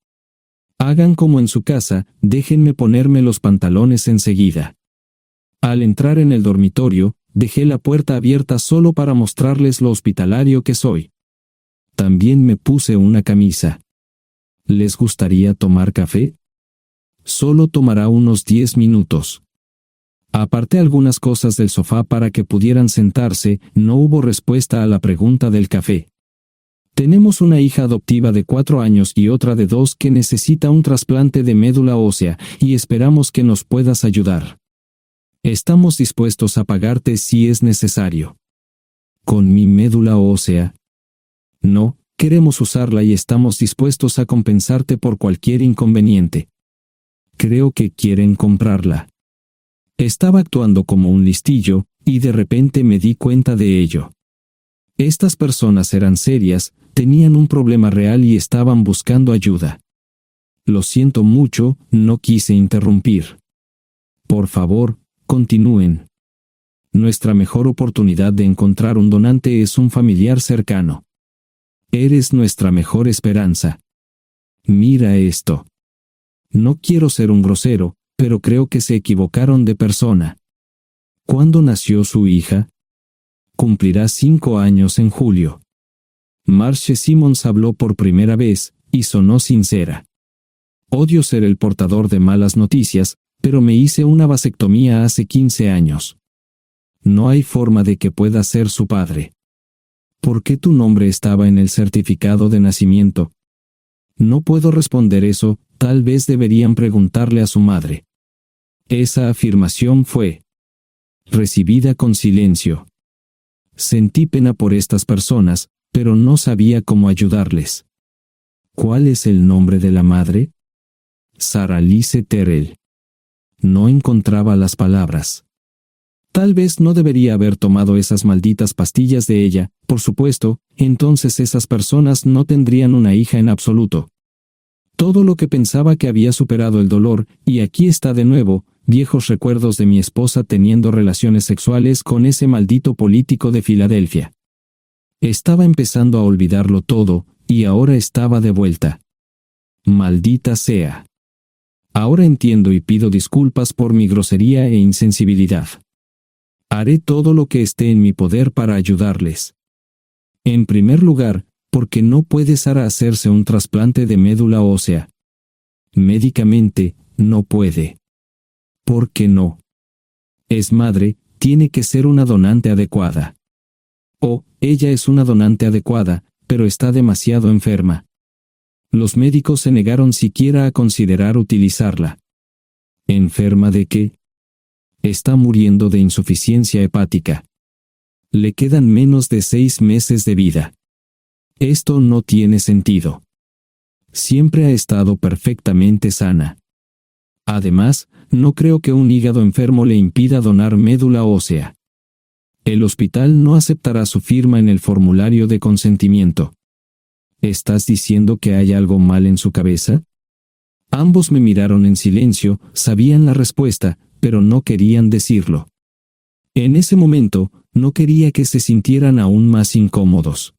Hagan como en su casa, déjenme ponerme los pantalones enseguida. Al entrar en el dormitorio, dejé la puerta abierta solo para mostrarles lo hospitalario que soy. También me puse una camisa. ¿Les gustaría tomar café? Solo tomará unos 10 minutos. Aparté algunas cosas del sofá para que pudieran sentarse. No hubo respuesta a la pregunta del café. Tenemos una hija adoptiva de 4 años y otra de 2 que necesita un trasplante de médula ósea, y esperamos que nos puedas ayudar. Estamos dispuestos a pagarte si es necesario. ¿Con mi médula ósea? No, queremos usarla y estamos dispuestos a compensarte por cualquier inconveniente. Creo que quieren comprarla. Estaba actuando como un listillo, y de repente me di cuenta de ello. Estas personas eran serias, tenían un problema real y estaban buscando ayuda. Lo siento mucho, no quise interrumpir. Por favor, continúen. Nuestra mejor oportunidad de encontrar un donante es un familiar cercano. Eres nuestra mejor esperanza. Mira esto. No quiero ser un grosero, pero creo que se equivocaron de persona. ¿Cuándo nació su hija? Cumplirá 5 años en julio. Marche Simmons habló por primera vez, y sonó sincera. Odio ser el portador de malas noticias, pero me hice una vasectomía hace 15 años. No hay forma de que pueda ser su padre. ¿Por qué tu nombre estaba en el certificado de nacimiento? No puedo responder eso, tal vez deberían preguntarle a su madre. Esa afirmación fue recibida con silencio. Sentí pena por estas personas, pero no sabía cómo ayudarles. ¿Cuál es el nombre de la madre? Sarah Lise Terrell. No encontraba las palabras. Tal vez no debería haber tomado esas malditas pastillas de ella, por supuesto, entonces esas personas no tendrían una hija en absoluto. Todo lo que pensaba que había superado el dolor, y aquí está de nuevo, viejos recuerdos de mi esposa teniendo relaciones sexuales con ese maldito político de Filadelfia. Estaba empezando a olvidarlo todo, y ahora estaba de vuelta. Maldita sea. Ahora entiendo y pido disculpas por mi grosería e insensibilidad. Haré todo lo que esté en mi poder para ayudarles. En primer lugar, porque no puede Sara hacerse un trasplante de médula ósea. Médicamente, no puede. ¿Por qué no? Es madre, tiene que ser una donante adecuada. Ella es una donante adecuada, pero está demasiado enferma. Los médicos se negaron siquiera a considerar utilizarla. ¿Enferma de qué? Está muriendo de insuficiencia hepática. Le quedan menos de 6 meses de vida. Esto no tiene sentido. Siempre ha estado perfectamente sana. Además, no creo que un hígado enfermo le impida donar médula ósea. El hospital no aceptará su firma en el formulario de consentimiento. ¿Estás diciendo que hay algo mal en su cabeza? Ambos me miraron en silencio, sabían la respuesta, pero no querían decirlo. En ese momento, no quería que se sintieran aún más incómodos.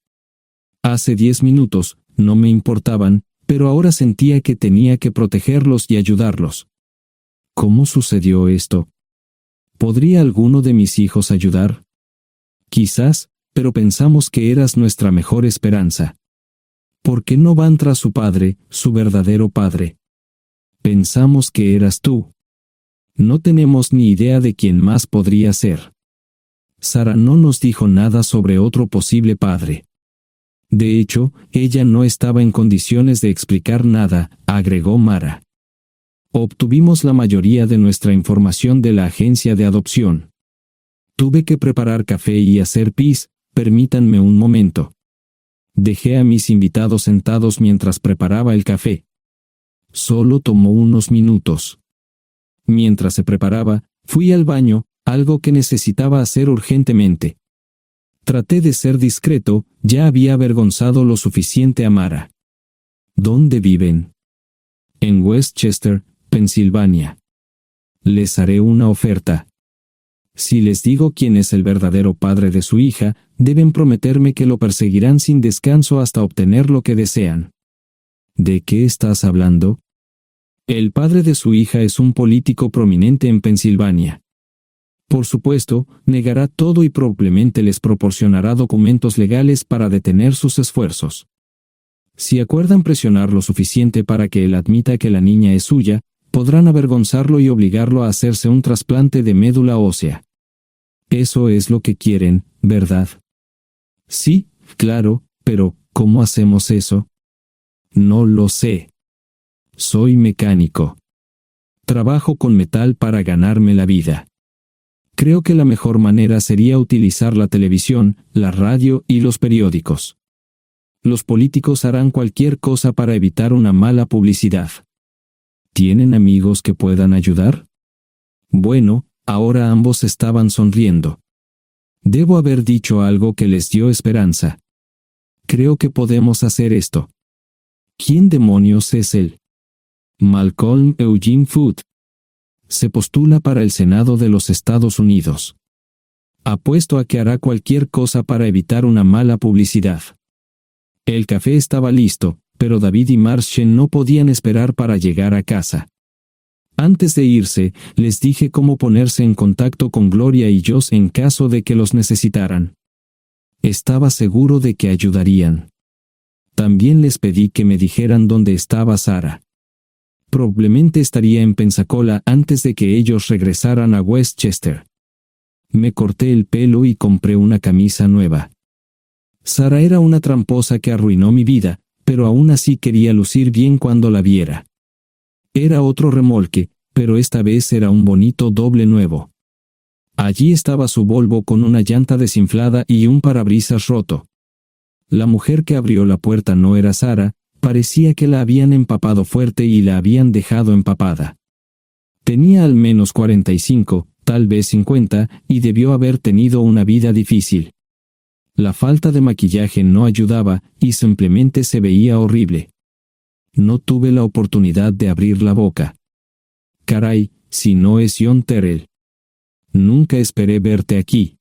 Hace 10 minutos, no me importaban, pero ahora sentía que tenía que protegerlos y ayudarlos. ¿Cómo sucedió esto? ¿Podría alguno de mis hijos ayudar? Quizás, pero pensamos que eras nuestra mejor esperanza. ¿Por qué no van tras su padre, su verdadero padre? Pensamos que eras tú. No tenemos ni idea de quién más podría ser. Sara no nos dijo nada sobre otro posible padre. De hecho, ella no estaba en condiciones de explicar nada, agregó Mara. Obtuvimos la mayoría de nuestra información de la agencia de adopción. Tuve que preparar café y hacer pis, permítanme un momento. Dejé a mis invitados sentados mientras preparaba el café. Solo tomó unos minutos. Mientras se preparaba, fui al baño, algo que necesitaba hacer urgentemente. Traté de ser discreto, ya había avergonzado lo suficiente a Mara. ¿Dónde viven? En Westchester, Pensilvania. Les haré una oferta. Si les digo quién es el verdadero padre de su hija, deben prometerme que lo perseguirán sin descanso hasta obtener lo que desean. ¿De qué estás hablando? El padre de su hija es un político prominente en Pensilvania. Por supuesto, negará todo y probablemente les proporcionará documentos legales para detener sus esfuerzos. Si acuerdan presionar lo suficiente para que él admita que la niña es suya, podrán avergonzarlo y obligarlo a hacerse un trasplante de médula ósea. Eso es lo que quieren, ¿verdad? Sí, claro, pero ¿cómo hacemos eso? No lo sé. Soy mecánico. Trabajo con metal para ganarme la vida. Creo que la mejor manera sería utilizar la televisión, la radio y los periódicos. Los políticos harán cualquier cosa para evitar una mala publicidad. ¿Tienen amigos que puedan ayudar? Bueno, ahora ambos estaban sonriendo. Debo haber dicho algo que les dio esperanza. Creo que podemos hacer esto. ¿Quién demonios es él? Malcolm Eugene Foote. Se postula para el Senado de los Estados Unidos. Apuesto a que hará cualquier cosa para evitar una mala publicidad. El café estaba listo, pero David y Marshall no podían esperar para llegar a casa. Antes de irse, les dije cómo ponerse en contacto con Gloria y Josh en caso de que los necesitaran. Estaba seguro de que ayudarían. También les pedí que me dijeran dónde estaba Sara. Probablemente estaría en Pensacola antes de que ellos regresaran a Westchester. Me corté el pelo y compré una camisa nueva. Sara era una tramposa que arruinó mi vida, pero aún así quería lucir bien cuando la viera. Era otro remolque, pero esta vez era un bonito doble nuevo. Allí estaba su Volvo con una llanta desinflada y un parabrisas roto. La mujer que abrió la puerta no era Sara, parecía que la habían empapado fuerte y la habían dejado empapada. Tenía al menos 45, tal vez 50, y debió haber tenido una vida difícil. La falta de maquillaje no ayudaba, y simplemente se veía horrible. No tuve la oportunidad de abrir la boca. Caray, si no es John Terrell. Nunca esperé verte aquí.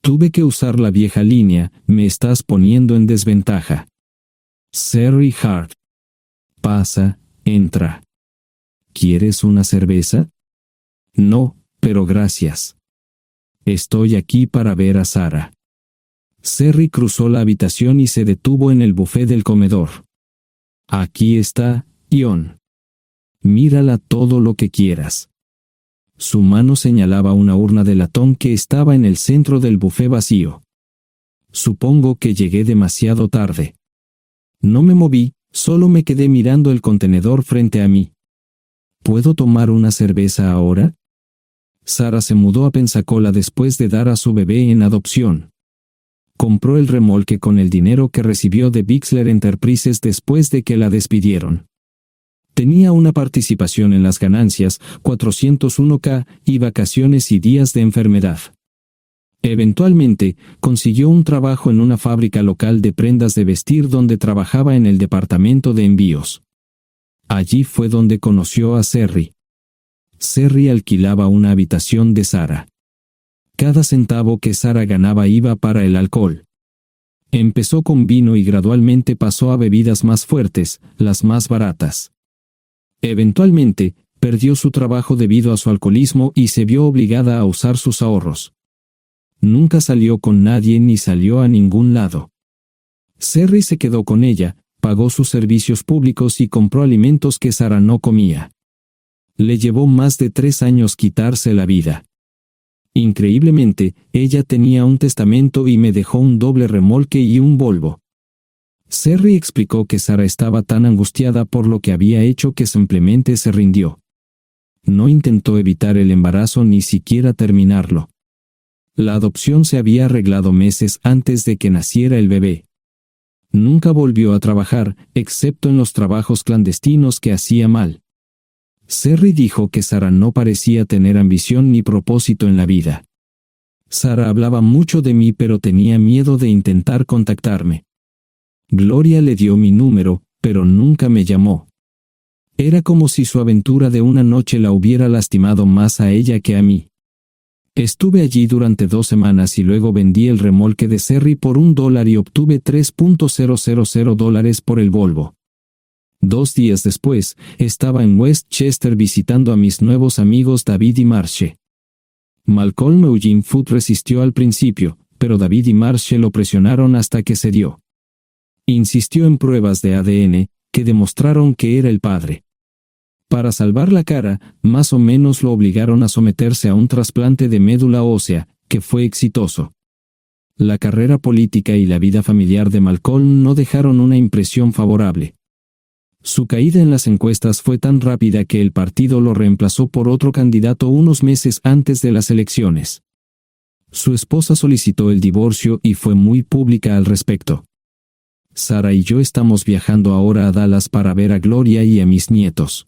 Tuve que usar la vieja línea, me estás poniendo en desventaja. Serry Hart. Pasa, entra. ¿Quieres una cerveza? No, pero gracias. Estoy aquí para ver a Sara. Serry cruzó la habitación y se detuvo en el buffet del comedor. Aquí está, Ion. Mírala todo lo que quieras. Su mano señalaba una urna de latón que estaba en el centro del buffet vacío. Supongo que llegué demasiado tarde. No me moví, solo me quedé mirando el contenedor frente a mí. ¿Puedo tomar una cerveza ahora? Sara se mudó a Pensacola después de dar a su bebé en adopción. Compró el remolque con el dinero que recibió de Bixler Enterprises después de que la despidieron. Tenía una participación en las ganancias, 401k, y vacaciones y días de enfermedad. Eventualmente, consiguió un trabajo en una fábrica local de prendas de vestir donde trabajaba en el departamento de envíos. Allí fue donde conoció a Serry. Serry alquilaba una habitación de Sara. Cada centavo que Sara ganaba iba para el alcohol. Empezó con vino y gradualmente pasó a bebidas más fuertes, las más baratas. Eventualmente, perdió su trabajo debido a su alcoholismo y se vio obligada a usar sus ahorros. Nunca salió con nadie ni salió a ningún lado. Serry se quedó con ella, pagó sus servicios públicos y compró alimentos que Sara no comía. Le llevó más de 3 años quitarse la vida. Increíblemente, ella tenía un testamento y me dejó un doble remolque y un Volvo. Serry explicó que Sara estaba tan angustiada por lo que había hecho que simplemente se rindió. No intentó evitar el embarazo ni siquiera terminarlo. La adopción se había arreglado meses antes de que naciera el bebé. Nunca volvió a trabajar, excepto en los trabajos clandestinos que hacía mal. Serry dijo que Sara no parecía tener ambición ni propósito en la vida. Sara hablaba mucho de mí pero tenía miedo de intentar contactarme. Gloria le dio mi número, pero nunca me llamó. Era como si su aventura de una noche la hubiera lastimado más a ella que a mí. Estuve allí durante 2 semanas y luego vendí el remolque de Serry por $1 y obtuve $3,000 por el Volvo. 2 días después, estaba en Westchester visitando a mis nuevos amigos David y Marche. Malcolm Eugene Foote resistió al principio, pero David y Marche lo presionaron hasta que cedió. Insistió en pruebas de ADN, que demostraron que era el padre. Para salvar la cara, más o menos lo obligaron a someterse a un trasplante de médula ósea, que fue exitoso. La carrera política y la vida familiar de Malcolm no dejaron una impresión favorable. Su caída en las encuestas fue tan rápida que el partido lo reemplazó por otro candidato unos meses antes de las elecciones. Su esposa solicitó el divorcio y fue muy pública al respecto. Sara y yo estamos viajando ahora a Dallas para ver a Gloria y a mis nietos.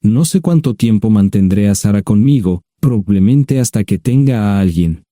No sé cuánto tiempo mantendré a Sara conmigo, probablemente hasta que tenga a alguien.